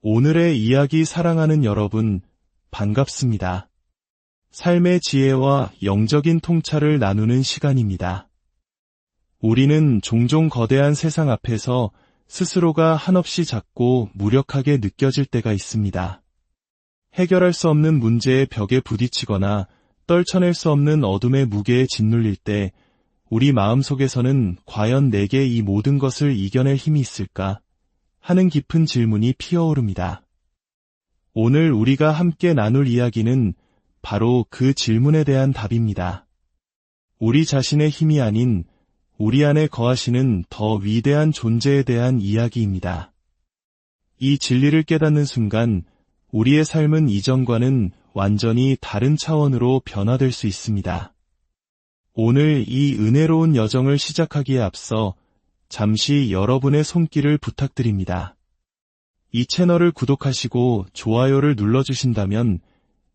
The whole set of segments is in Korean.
오늘의 이야기 사랑하는 여러분, 반갑습니다. 삶의 지혜와 영적인 통찰을 나누는 시간입니다. 우리는 종종 거대한 세상 앞에서 스스로가 한없이 작고 무력하게 느껴질 때가 있습니다. 해결할 수 없는 문제의 벽에 부딪히거나 떨쳐낼 수 없는 어둠의 무게에 짓눌릴 때 우리 마음속에서는 과연 내게 이 모든 것을 이겨낼 힘이 있을까 하는 깊은 질문이 피어오릅니다. 오늘 우리가 함께 나눌 이야기는 바로 그 질문에 대한 답입니다. 우리 자신의 힘이 아닌 우리 안에 거하시는 더 위대한 존재에 대한 이야기입니다. 이 진리를 깨닫는 순간 우리의 삶은 이전과는 완전히 다른 차원으로 변화될 수 있습니다. 오늘 이 은혜로운 여정을 시작하기에 앞서 잠시 여러분의 손길을 부탁드립니다. 이 채널을 구독하시고 좋아요를 눌러주신다면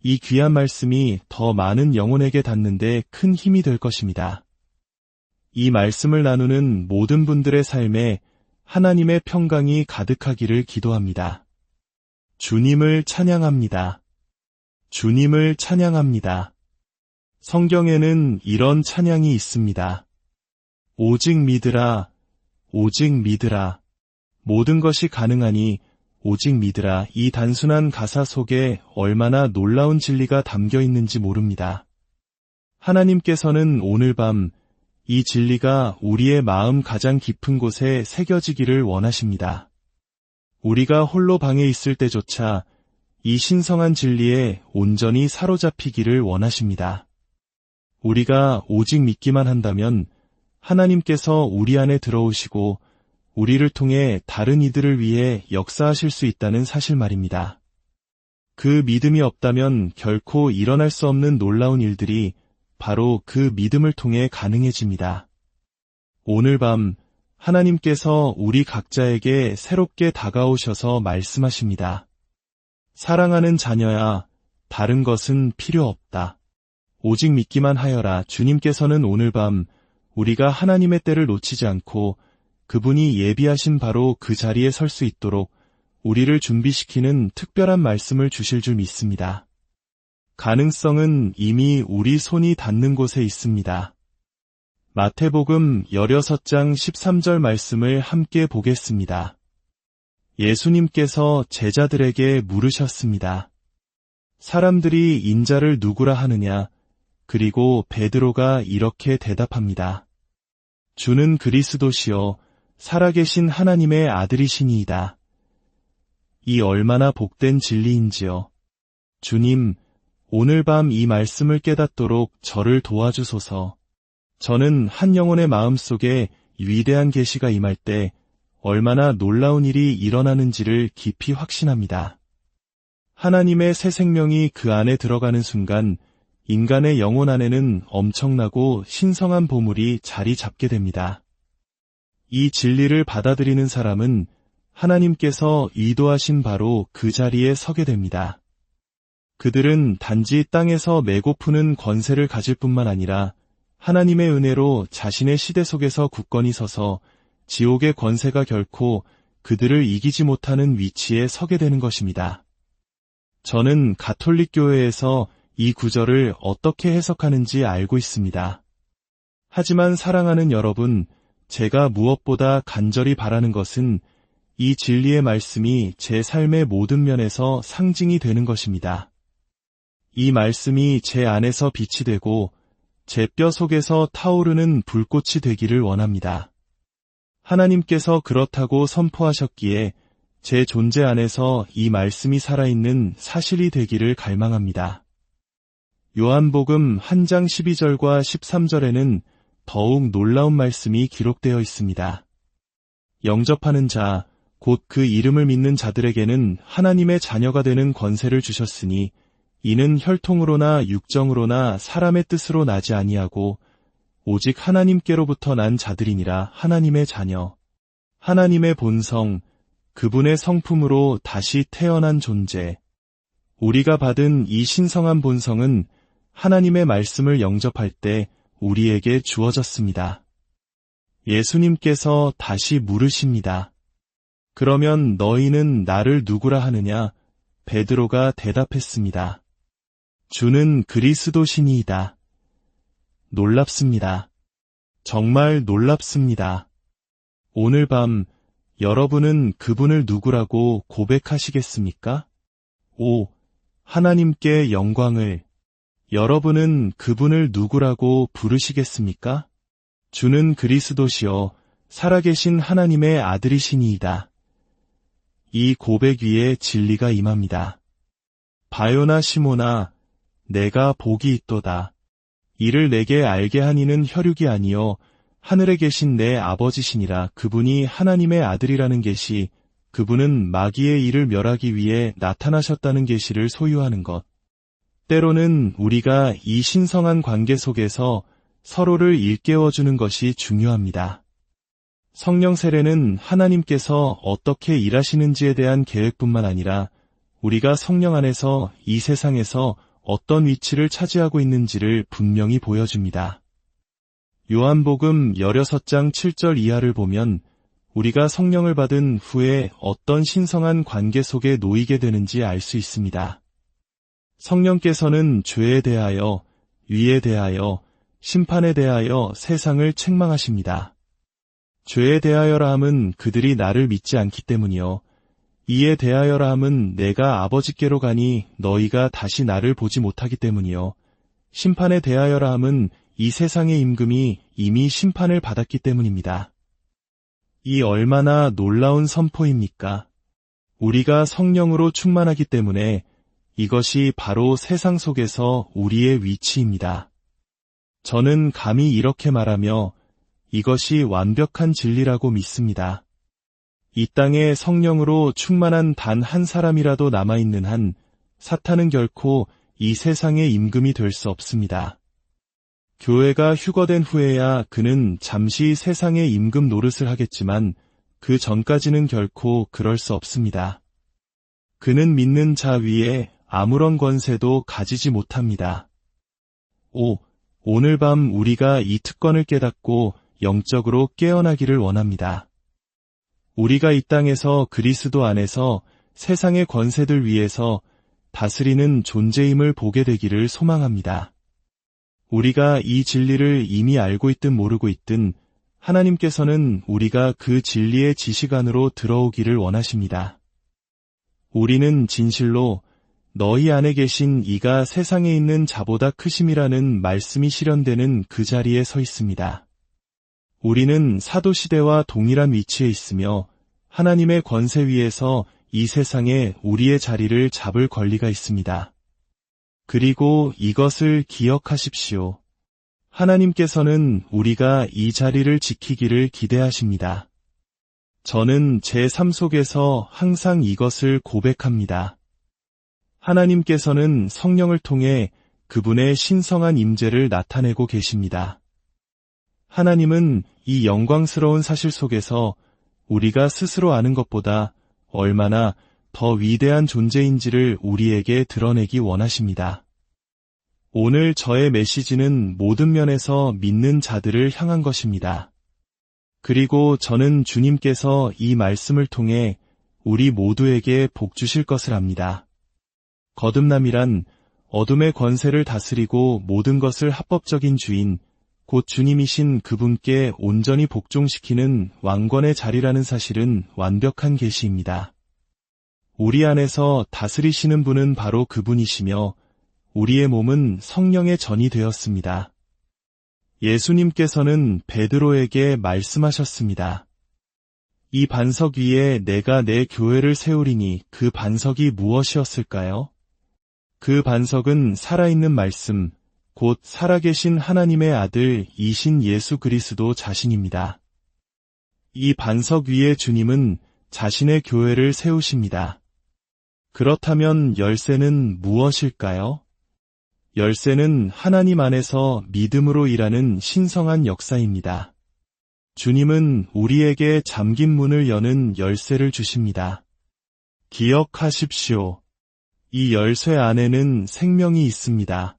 이 귀한 말씀이 더 많은 영혼에게 닿는데 큰 힘이 될 것입니다. 이 말씀을 나누는 모든 분들의 삶에 하나님의 평강이 가득하기를 기도합니다. 주님을 찬양합니다. 주님을 찬양합니다. 성경에는 이런 찬양이 있습니다. 오직 믿으라, 오직 믿으라. 모든 것이 가능하니 오직 믿으라. 이 단순한 가사 속에 얼마나 놀라운 진리가 담겨 있는지 모릅니다. 하나님께서는 오늘 밤 이 진리가 우리의 마음 가장 깊은 곳에 새겨지기를 원하십니다. 우리가 홀로 방에 있을 때조차 이 신성한 진리에 온전히 사로잡히기를 원하십니다. 우리가 오직 믿기만 한다면 하나님께서 우리 안에 들어오시고 우리를 통해 다른 이들을 위해 역사하실 수 있다는 사실 말입니다. 그 믿음이 없다면 결코 일어날 수 없는 놀라운 일들이 바로 그 믿음을 통해 가능해집니다. 오늘 밤 하나님께서 우리 각자에게 새롭게 다가오셔서 말씀하십니다. 사랑하는 자녀야, 다른 것은 필요 없다. 오직 믿기만 하여라. 주님께서는 오늘 밤 우리가 하나님의 때를 놓치지 않고 그분이 예비하신 바로 그 자리에 설 수 있도록 우리를 준비시키는 특별한 말씀을 주실 줄 믿습니다. 가능성은 이미 우리 손이 닿는 곳에 있습니다. 마태복음 16장 13절 말씀을 함께 보겠습니다. 예수님께서 제자들에게 물으셨습니다. 사람들이 인자를 누구라 하느냐? 그리고 베드로가 이렇게 대답합니다. 주는 그리스도시요 살아계신 하나님의 아들이시니이다. 이 얼마나 복된 진리인지요. 주님, 오늘 밤 이 말씀을 깨닫도록 저를 도와주소서. 저는 한 영혼의 마음속에 위대한 계시가 임할 때 얼마나 놀라운 일이 일어나는지를 깊이 확신합니다. 하나님의 새 생명이 그 안에 들어가는 순간 인간의 영혼 안에는 엄청나고 신성한 보물이 자리 잡게 됩니다. 이 진리를 받아들이는 사람은 하나님께서 의도하신 바로 그 자리에 서게 됩니다. 그들은 단지 땅에서 메고 푸는 권세를 가질 뿐만 아니라 하나님의 은혜로 자신의 시대 속에서 굳건히 서서 지옥의 권세가 결코 그들을 이기지 못하는 위치에 서게 되는 것입니다. 저는 가톨릭 교회에서 이 구절을 어떻게 해석하는지 알고 있습니다. 하지만 사랑하는 여러분, 제가 무엇보다 간절히 바라는 것은 이 진리의 말씀이 제 삶의 모든 면에서 상징이 되는 것입니다. 이 말씀이 제 안에서 빛이 되고 제 뼈 속에서 타오르는 불꽃이 되기를 원합니다. 하나님께서 그렇다고 선포하셨기에 제 존재 안에서 이 말씀이 살아있는 사실이 되기를 갈망합니다. 요한복음 1장 12절과 13절에는 더욱 놀라운 말씀이 기록되어 있습니다. 영접하는 자, 곧 그 이름을 믿는 자들에게는 하나님의 자녀가 되는 권세를 주셨으니 이는 혈통으로나 육정으로나 사람의 뜻으로 나지 아니하고 오직 하나님께로부터 난 자들이니라. 하나님의 자녀, 하나님의 본성, 그분의 성품으로 다시 태어난 존재. 우리가 받은 이 신성한 본성은 하나님의 말씀을 영접할 때 우리에게 주어졌습니다. 예수님께서 다시 물으십니다. 그러면 너희는 나를 누구라 하느냐? 베드로가 대답했습니다. 주는 그리스도시니이다. 놀랍습니다. 정말 놀랍습니다. 오늘 밤 여러분은 그분을 누구라고 고백하시겠습니까? 오, 하나님께 영광을. 여러분은 그분을 누구라고 부르시겠습니까? 주는 그리스도시요 살아계신 하나님의 아들이시니이다. 이 고백 위에 진리가 임합니다. 바요나 시모나, 내가 복이 있도다. 이를 내게 알게 하니는 혈육이 아니요 하늘에 계신 내 아버지시니라. 그분이 하나님의 아들이라는 계시, 그분은 마귀의 일을 멸하기 위해 나타나셨다는 계시를 소유하는 것. 때로는 우리가 이 신성한 관계 속에서 서로를 일깨워주는 것이 중요합니다. 성령 세례는 하나님께서 어떻게 일하시는지에 대한 계획뿐만 아니라 우리가 성령 안에서 이 세상에서 어떤 위치를 차지하고 있는지를 분명히 보여줍니다. 요한복음 16장 7절 이하를 보면 우리가 성령을 받은 후에 어떤 신성한 관계 속에 놓이게 되는지 알 수 있습니다. 성령께서는 죄에 대하여, 위에 대하여, 심판에 대하여 세상을 책망하십니다. 죄에 대하여라 함은 그들이 나를 믿지 않기 때문이요. 이에 대하여라 함은 내가 아버지께로 가니 너희가 다시 나를 보지 못하기 때문이요. 심판에 대하여라 함은 이 세상의 임금이 이미 심판을 받았기 때문입니다. 이 얼마나 놀라운 선포입니까? 우리가 성령으로 충만하기 때문에 이것이 바로 세상 속에서 우리의 위치입니다. 저는 감히 이렇게 말하며 이것이 완벽한 진리라고 믿습니다. 이 땅에 성령으로 충만한 단 한 사람이라도 남아있는 한 사탄은 결코 이 세상의 임금이 될 수 없습니다. 교회가 휴거된 후에야 그는 잠시 세상의 임금 노릇을 하겠지만 그 전까지는 결코 그럴 수 없습니다. 그는 믿는 자 위에 아무런 권세도 가지지 못합니다. 오늘 밤 우리가 이 특권을 깨닫고 영적으로 깨어나기를 원합니다. 우리가 이 땅에서 그리스도 안에서 세상의 권세들 위에서 다스리는 존재임을 보게 되기를 소망합니다. 우리가 이 진리를 이미 알고 있든 모르고 있든 하나님께서는 우리가 그 진리의 지식 안으로 들어오기를 원하십니다. 우리는 진실로 너희 안에 계신 이가 세상에 있는 자보다 크심이라는 말씀이 실현되는 그 자리에 서 있습니다. 우리는 사도시대와 동일한 위치에 있으며 하나님의 권세 위에서 이 세상에 우리의 자리를 잡을 권리가 있습니다. 그리고 이것을 기억하십시오. 하나님께서는 우리가 이 자리를 지키기를 기대하십니다. 저는 제 삶 속에서 항상 이것을 고백합니다. 하나님께서는 성령을 통해 그분의 신성한 임재를 나타내고 계십니다. 하나님은 이 영광스러운 사실 속에서 우리가 스스로 아는 것보다 얼마나 더 위대한 존재인지를 우리에게 드러내기 원하십니다. 오늘 저의 메시지는 모든 면에서 믿는 자들을 향한 것입니다. 그리고 저는 주님께서 이 말씀을 통해 우리 모두에게 복 주실 것을 압니다. 거듭남이란 어둠의 권세를 다스리고 모든 것을 합법적인 주인, 곧 주님이신 그분께 온전히 복종시키는 왕권의 자리라는 사실은 완벽한 계시입니다. 우리 안에서 다스리시는 분은 바로 그분이시며 우리의 몸은 성령의 전이 되었습니다. 예수님께서는 베드로에게 말씀하셨습니다. 이 반석 위에 내가 내 교회를 세우리니 그 반석이 무엇이었을까요? 그 반석은 살아있는 말씀, 곧 살아계신 하나님의 아들 이신 예수 그리스도 자신입니다. 이 반석 위에 주님은 자신의 교회를 세우십니다. 그렇다면 열쇠는 무엇일까요? 열쇠는 하나님 안에서 믿음으로 일하는 신성한 역사입니다. 주님은 우리에게 잠긴 문을 여는 열쇠를 주십니다. 기억하십시오. 이 열쇠 안에는 생명이 있습니다.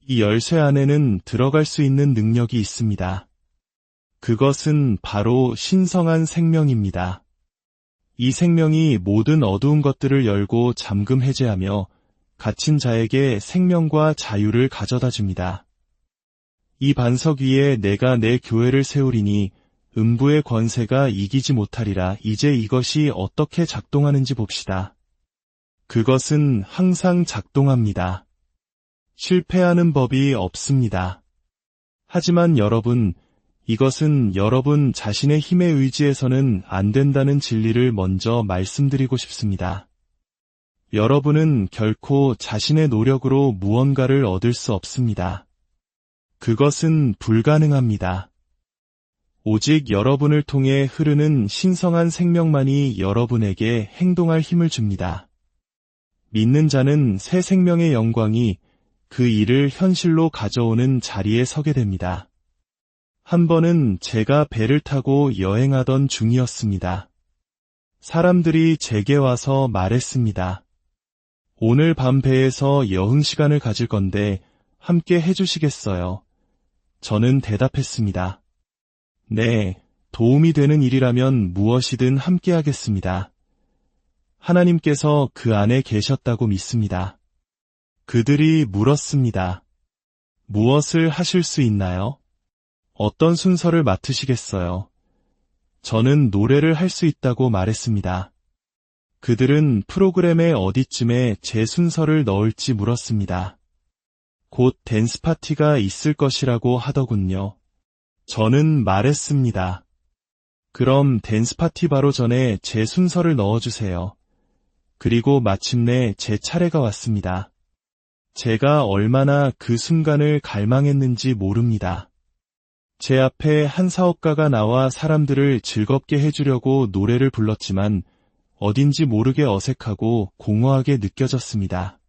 이 열쇠 안에는 들어갈 수 있는 능력이 있습니다. 그것은 바로 신성한 생명입니다. 이 생명이 모든 어두운 것들을 열고 잠금 해제하며 갇힌 자에게 생명과 자유를 가져다 줍니다. 이 반석 위에 내가 내 교회를 세우리니 음부의 권세가 이기지 못하리라. 이제 이것이 어떻게 작동하는지 봅시다. 그것은 항상 작동합니다. 실패하는 법이 없습니다. 하지만 여러분, 이것은 여러분 자신의 힘에 의지해서는 안 된다는 진리를 먼저 말씀드리고 싶습니다. 여러분은 결코 자신의 노력으로 무언가를 얻을 수 없습니다. 그것은 불가능합니다. 오직 여러분을 통해 흐르는 신성한 생명만이 여러분에게 행동할 힘을 줍니다. 믿는 자는 새 생명의 영광이 그 일을 현실로 가져오는 자리에 서게 됩니다. 한 번은 제가 배를 타고 여행하던 중이었습니다. 사람들이 제게 와서 말했습니다. 오늘 밤 배에서 여흥 시간을 가질 건데 함께 해주시겠어요? 저는 대답했습니다. 네, 도움이 되는 일이라면 무엇이든 함께 하겠습니다. 하나님께서 그 안에 계셨다고 믿습니다. 그들이 물었습니다. 무엇을 하실 수 있나요? 어떤 순서를 맡으시겠어요? 저는 노래를 할 수 있다고 말했습니다. 그들은 프로그램의 어디쯤에 제 순서를 넣을지 물었습니다. 곧 댄스 파티가 있을 것이라고 하더군요. 저는 말했습니다. 그럼 댄스 파티 바로 전에 제 순서를 넣어주세요. 그리고 마침내 제 차례가 왔습니다. 제가 얼마나 그 순간을 갈망했는지 모릅니다. 제 앞에 한 사업가가 나와 사람들을 즐겁게 해주려고 노래를 불렀지만 어딘지 모르게 어색하고 공허하게 느껴졌습니다.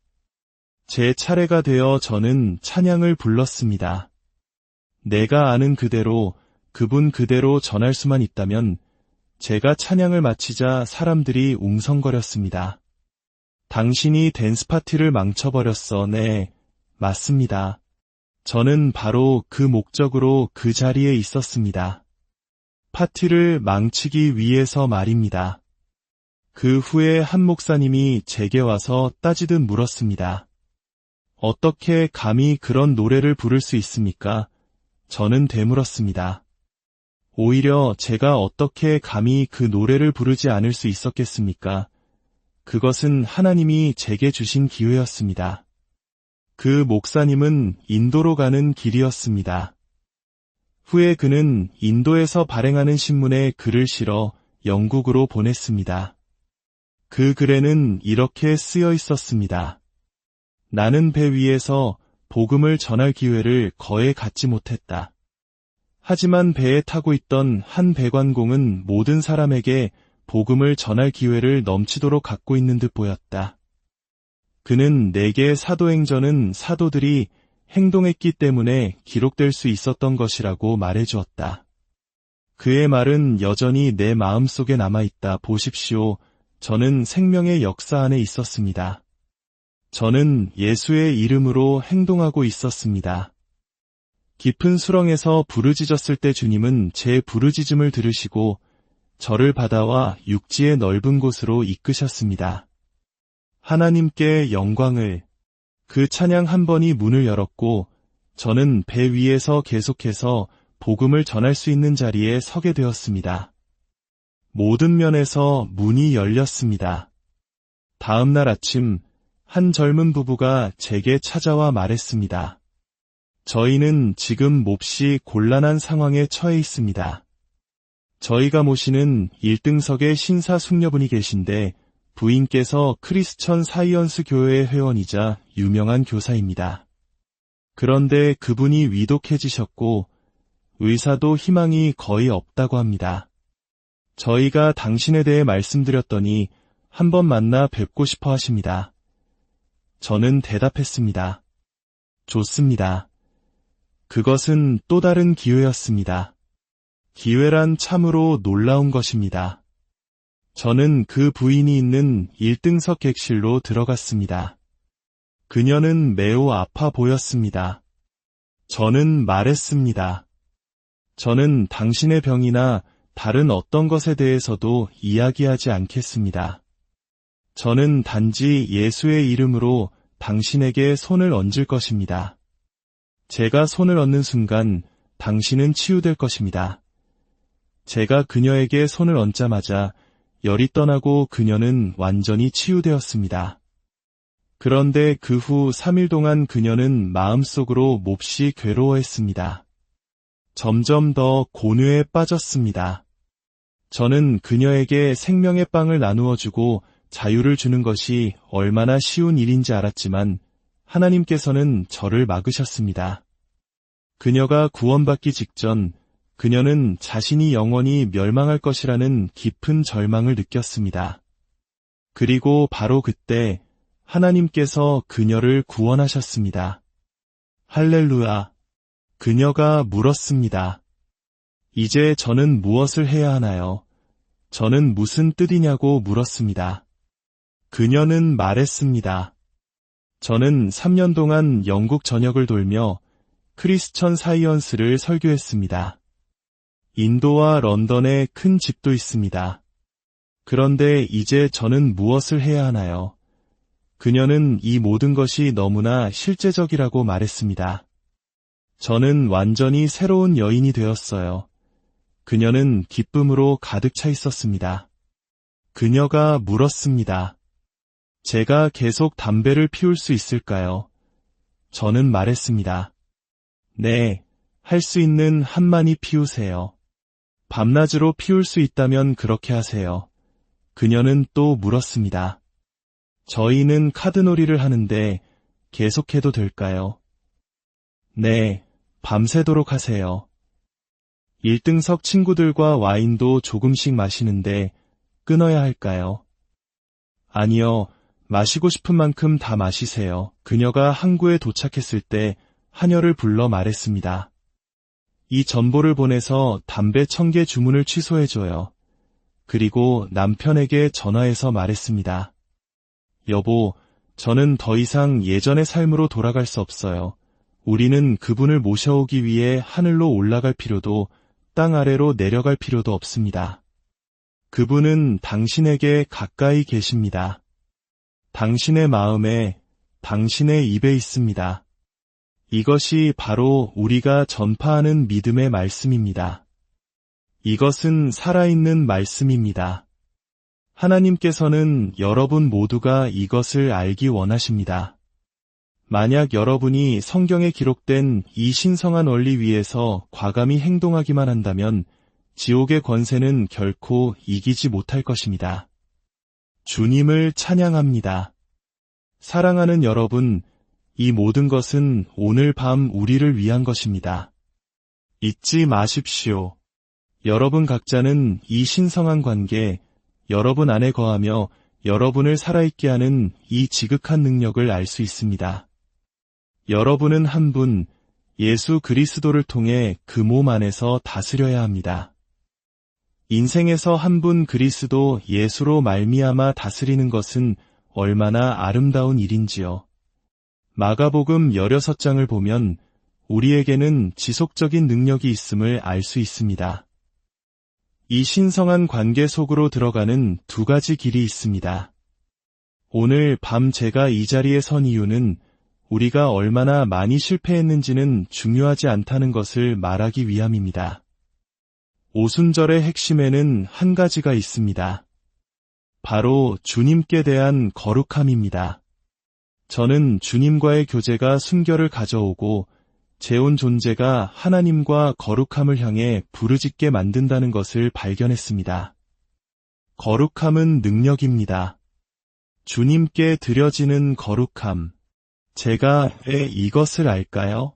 제 차례가 되어 저는 찬양을 불렀습니다. 내가 아는 그대로, 그분 그대로 전할 수만 있다면 제가 찬양을 마치자 사람들이 웅성거렸습니다. 당신이 댄스 파티를 망쳐버렸어. 네, 맞습니다. 저는 바로 그 목적으로 그 자리에 있었습니다. 파티를 망치기 위해서 말입니다. 그 후에 한 목사님이 제게 와서 따지듯 물었습니다. 어떻게 감히 그런 노래를 부를 수 있습니까? 저는 되물었습니다. 오히려 제가 어떻게 감히 그 노래를 부르지 않을 수 있었겠습니까? 그것은 하나님이 제게 주신 기회였습니다. 그 목사님은 인도로 가는 길이었습니다. 후에 그는 인도에서 발행하는 신문에 글을 실어 영국으로 보냈습니다. 그 글에는 이렇게 쓰여 있었습니다. 나는 배 위에서 복음을 전할 기회를 거의 갖지 못했다. 하지만 배에 타고 있던 한 배관공은 모든 사람에게 복음을 전할 기회를 넘치도록 갖고 있는 듯 보였다. 그는 내게 사도행전은 사도들이 행동했기 때문에 기록될 수 있었던 것이라고 말해주었다. 그의 말은 여전히 내 마음속에 남아있다. 보십시오. 저는 생명의 역사 안에 있었습니다. 저는 예수의 이름으로 행동하고 있었습니다. 깊은 수렁에서 부르짖었을 때 주님은 제 부르짖음을 들으시고 저를 바다와 육지의 넓은 곳으로 이끄셨습니다. 하나님께 영광을. 그 찬양 한 번이 문을 열었고 저는 배 위에서 계속해서 복음을 전할 수 있는 자리에 서게 되었습니다. 모든 면에서 문이 열렸습니다. 다음 날 아침 한 젊은 부부가 제게 찾아와 말했습니다. 저희는 지금 몹시 곤란한 상황에 처해 있습니다. 저희가 모시는 1등석에 신사숙녀분이 계신데 부인께서 크리스천 사이언스 교회의 회원이자 유명한 교사입니다. 그런데 그분이 위독해지셨고 의사도 희망이 거의 없다고 합니다. 저희가 당신에 대해 말씀드렸더니 한번 만나 뵙고 싶어 하십니다. 저는 대답했습니다. 좋습니다. 그것은 또 다른 기회였습니다. 기회란 참으로 놀라운 것입니다. 저는 그 부인이 있는 1등석 객실로 들어갔습니다. 그녀는 매우 아파 보였습니다. 저는 말했습니다. 저는 당신의 병이나 다른 어떤 것에 대해서도 이야기하지 않겠습니다. 저는 단지 예수의 이름으로 당신에게 손을 얹을 것입니다. 제가 손을 얹는 순간 당신은 치유될 것입니다. 제가 그녀에게 손을 얹자마자 열이 떠나고 그녀는 완전히 치유되었습니다. 그런데 그 후 3일 동안 그녀는 마음속으로 몹시 괴로워했습니다. 점점 더 곤유에 빠졌습니다. 저는 그녀에게 생명의 빵을 나누어 주고 자유를 주는 것이 얼마나 쉬운 일인지 알았지만 하나님께서는 저를 막으셨습니다. 그녀가 구원받기 직전 그녀는 자신이 영원히 멸망할 것이라는 깊은 절망을 느꼈습니다. 그리고 바로 그때 하나님께서 그녀를 구원하셨습니다. 할렐루야! 그녀가 물었습니다. 이제 저는 무엇을 해야 하나요? 저는 무슨 뜻이냐고 물었습니다. 그녀는 말했습니다. 저는 3년 동안 영국 전역을 돌며 크리스천 사이언스를 설교했습니다. 인도와 런던에 큰 집도 있습니다. 그런데 이제 저는 무엇을 해야 하나요? 그녀는 이 모든 것이 너무나 실제적이라고 말했습니다. 저는 완전히 새로운 여인이 되었어요. 그녀는 기쁨으로 가득 차 있었습니다. 그녀가 물었습니다. 제가 계속 담배를 피울 수 있을까요? 저는 말했습니다. 네, 할 수 있는 한만히 피우세요. 밤낮으로 피울 수 있다면 그렇게 하세요. 그녀는 또 물었습니다. 저희는 카드놀이를 하는데 계속해도 될까요? 네, 밤새도록 하세요. 1등석 친구들과 와인도 조금씩 마시는데 끊어야 할까요? 아니요, 마시고 싶은 만큼 다 마시세요. 그녀가 항구에 도착했을 때 하녀를 불러 말했습니다. 이 전보를 보내서 담배 1000개 주문을 취소해줘요. 그리고 남편에게 전화해서 말했습니다. 여보, 저는 더 이상 예전의 삶으로 돌아갈 수 없어요. 우리는 그분을 모셔오기 위해 하늘로 올라갈 필요도 땅 아래로 내려갈 필요도 없습니다. 그분은 당신에게 가까이 계십니다. 당신의 마음에, 당신의 입에 있습니다. 이것이 바로 우리가 전파하는 믿음의 말씀입니다. 이것은 살아있는 말씀입니다. 하나님께서는 여러분 모두가 이것을 알기 원하십니다. 만약 여러분이 성경에 기록된 이 신성한 원리 위에서 과감히 행동하기만 한다면 지옥의 권세는 결코 이기지 못할 것입니다. 주님을 찬양합니다. 사랑하는 여러분, 이 모든 것은 오늘 밤 우리를 위한 것입니다. 잊지 마십시오. 여러분 각자는 이 신성한 관계, 여러분 안에 거하며 여러분을 살아있게 하는 이 지극한 능력을 알 수 있습니다. 여러분은 한 분, 예수 그리스도를 통해 그 몸 안에서 다스려야 합니다. 인생에서 한 분 그리스도 예수로 말미암아 다스리는 것은 얼마나 아름다운 일인지요. 마가복음 16장을 보면 우리에게는 지속적인 능력이 있음을 알 수 있습니다. 이 신성한 관계 속으로 들어가는 두 가지 길이 있습니다. 오늘 밤 제가 이 자리에 선 이유는 우리가 얼마나 많이 실패했는지는 중요하지 않다는 것을 말하기 위함입니다. 오순절의 핵심에는 한 가지가 있습니다. 바로 주님께 대한 거룩함입니다. 저는 주님과의 교제가 순결을 가져오고 제 온 존재가 하나님과 거룩함을 향해 부르짖게 만든다는 것을 발견했습니다. 거룩함은 능력입니다. 주님께 드려지는 거룩함. 제가 왜 이것을 알까요?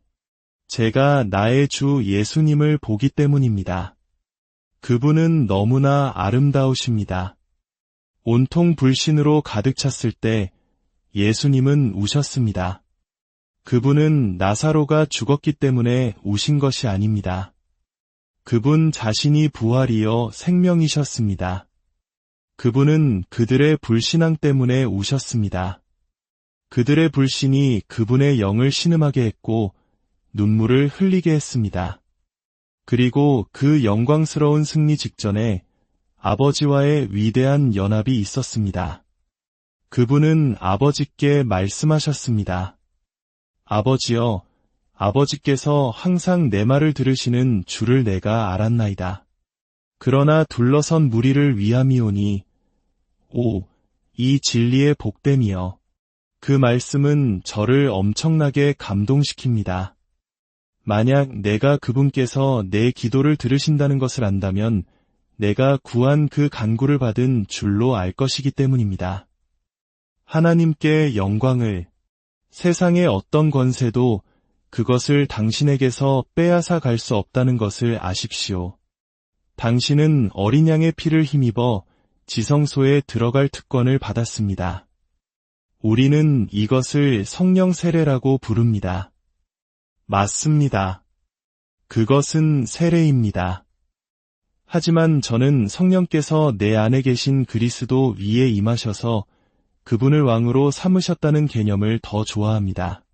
제가 나의 주 예수님을 보기 때문입니다. 그분은 너무나 아름다우십니다. 온통 불신으로 가득 찼을 때 예수님은 우셨습니다. 그분은 나사로가 죽었기 때문에 우신 것이 아닙니다. 그분 자신이 부활이여 생명이셨습니다. 그분은 그들의 불신앙 때문에 우셨습니다. 그들의 불신이 그분의 영을 신음하게 했고 눈물을 흘리게 했습니다. 그리고 그 영광스러운 승리 직전에 아버지와의 위대한 연합이 있었습니다. 그분은 아버지께 말씀하셨습니다. 아버지여, 아버지께서 항상 내 말을 들으시는 줄을 내가 알았나이다. 그러나 둘러선 무리를 위함이오니, 이 진리의 복됨이여. 그 말씀은 저를 엄청나게 감동시킵니다. 만약 내가 그분께서 내 기도를 들으신다는 것을 안다면 내가 구한 그 간구를 받은 줄로 알 것이기 때문입니다. 하나님께 영광을, 세상의 어떤 권세도 그것을 당신에게서 빼앗아 갈 수 없다는 것을 아십시오. 당신은 어린 양의 피를 힘입어 지성소에 들어갈 특권을 받았습니다. 우리는 이것을 성령 세례라고 부릅니다. 맞습니다. 그것은 세례입니다. 하지만 저는 성령께서 내 안에 계신 그리스도 위에 임하셔서 그분을 왕으로 삼으셨다는 개념을 더 좋아합니다.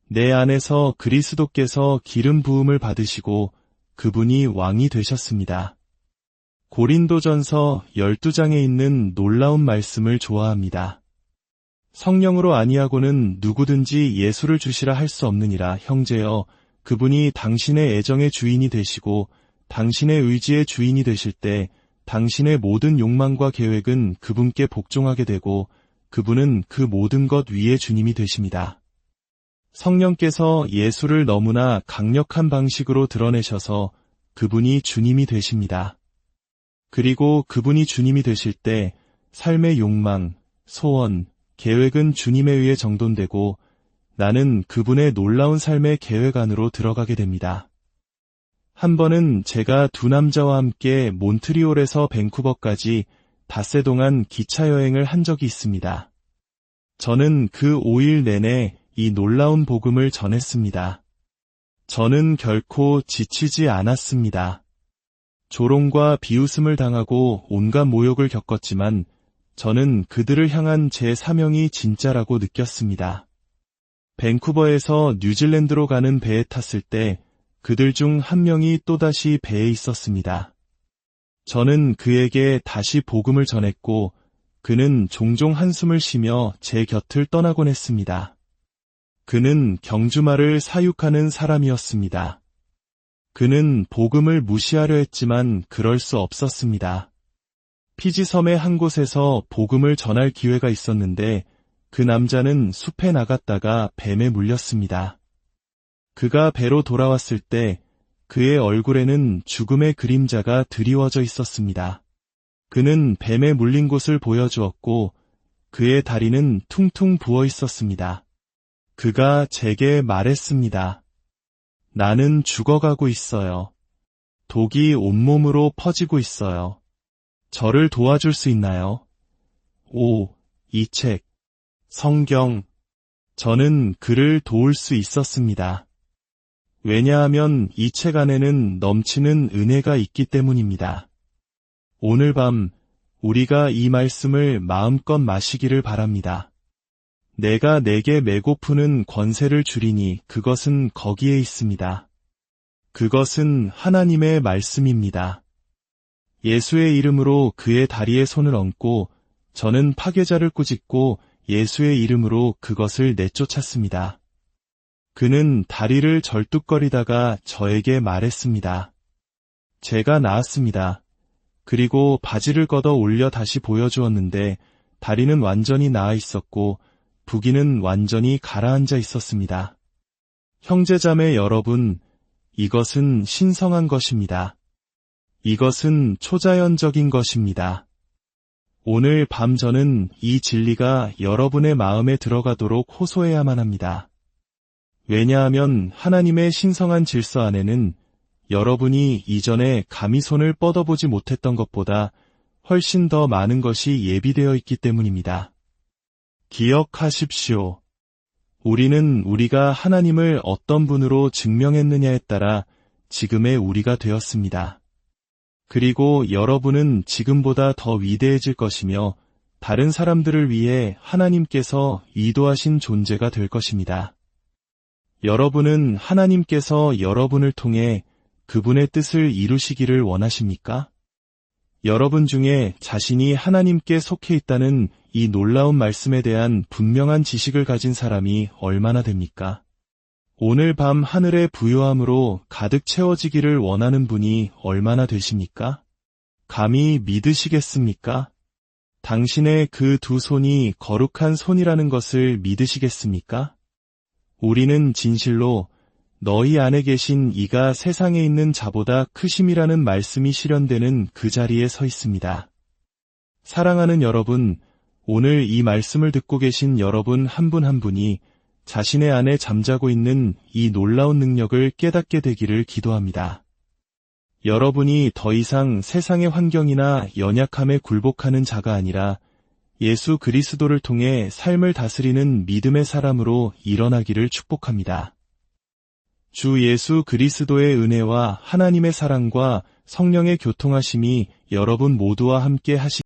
내 안에서 그리스도께서 기름 부음을 받으시고 그분이 왕이 되셨습니다. 고린도전서 12장에 있는 놀라운 말씀을 좋아합니다. 성령으로 아니하고는 누구든지 예수를 주시라 할 수 없느니라. 형제여, 그분이 당신의 애정의 주인이 되시고 당신의 의지의 주인이 되실 때 당신의 모든 욕망과 계획은 그분께 복종하게 되고 그분은 그 모든 것 위에 주님이 되십니다. 성령께서 예수를 너무나 강력한 방식으로 드러내셔서 그분이 주님이 되십니다. 그리고 그분이 주님이 되실 때 삶의 욕망, 소원, 계획은 주님에 의해 정돈되고 나는 그분의 놀라운 삶의 계획 안으로 들어가게 됩니다. 한 번은 제가 두 남자와 함께 몬트리올에서 밴쿠버까지 닷새 동안 기차 여행을 한 적이 있습니다. 저는 그 5일 내내 이 놀라운 복음을 전했습니다. 저는 결코 지치지 않았습니다. 조롱과 비웃음을 당하고 온갖 모욕을 겪었지만 저는 그들을 향한 제 사명이 진짜라고 느꼈습니다. 밴쿠버에서 뉴질랜드로 가는 배에 탔을 때 그들 중 한 명이 또다시 배에 있었습니다. 저는 그에게 다시 복음을 전했고 그는 종종 한숨을 쉬며 제 곁을 떠나곤 했습니다. 그는 경주마를 사육하는 사람이었습니다. 그는 복음을 무시하려 했지만 그럴 수 없었습니다. 피지섬의 한 곳에서 복음을 전할 기회가 있었는데 그 남자는 숲에 나갔다가 뱀에 물렸습니다. 그가 배로 돌아왔을 때 그의 얼굴에는 죽음의 그림자가 드리워져 있었습니다. 그는 뱀에 물린 곳을 보여주었고 그의 다리는 퉁퉁 부어 있었습니다. 그가 제게 말했습니다. 나는 죽어가고 있어요. 독이 온몸으로 퍼지고 있어요. 저를 도와줄 수 있나요? 이 책, 성경. 저는 그를 도울 수 있었습니다. 왜냐하면 이 책 안에는 넘치는 은혜가 있기 때문입니다. 오늘 밤 우리가 이 말씀을 마음껏 마시기를 바랍니다. 내가 내게 메고 푸는 권세를 주리니 그것은 거기에 있습니다. 그것은 하나님의 말씀입니다. 예수의 이름으로 그의 다리에 손을 얹고 저는 파괴자를 꾸짖고 예수의 이름으로 그것을 내쫓았습니다. 그는 다리를 절뚝거리다가 저에게 말했습니다. 제가 나았습니다. 그리고 바지를 걷어 올려 다시 보여주었는데 다리는 완전히 나아 있었고 부기는 완전히 가라앉아 있었습니다. 형제자매 여러분, 이것은 신성한 것입니다. 이것은 초자연적인 것입니다. 오늘 밤 저는 이 진리가 여러분의 마음에 들어가도록 호소해야만 합니다. 왜냐하면 하나님의 신성한 질서 안에는 여러분이 이전에 감히 손을 뻗어보지 못했던 것보다 훨씬 더 많은 것이 예비되어 있기 때문입니다. 기억하십시오. 우리는 우리가 하나님을 어떤 분으로 증명했느냐에 따라 지금의 우리가 되었습니다. 그리고 여러분은 지금보다 더 위대해질 것이며 다른 사람들을 위해 하나님께서 의도하신 존재가 될 것입니다. 여러분은 하나님께서 여러분을 통해 그분의 뜻을 이루시기를 원하십니까? 여러분 중에 자신이 하나님께 속해 있다는 이 놀라운 말씀에 대한 분명한 지식을 가진 사람이 얼마나 됩니까? 오늘 밤 하늘의 부요함으로 가득 채워지기를 원하는 분이 얼마나 되십니까? 감히 믿으시겠습니까? 당신의 그 두 손이 거룩한 손이라는 것을 믿으시겠습니까? 우리는 진실로 너희 안에 계신 이가 세상에 있는 자보다 크심이라는 말씀이 실현되는 그 자리에 서 있습니다. 사랑하는 여러분, 오늘 이 말씀을 듣고 계신 여러분 한 분 한 분이 자신의 안에 잠자고 있는 이 놀라운 능력을 깨닫게 되기를 기도합니다. 여러분이 더 이상 세상의 환경이나 연약함에 굴복하는 자가 아니라 예수 그리스도를 통해 삶을 다스리는 믿음의 사람으로 일어나기를 축복합니다. 주 예수 그리스도의 은혜와 하나님의 사랑과 성령의 교통하심이 여러분 모두와 함께 하시기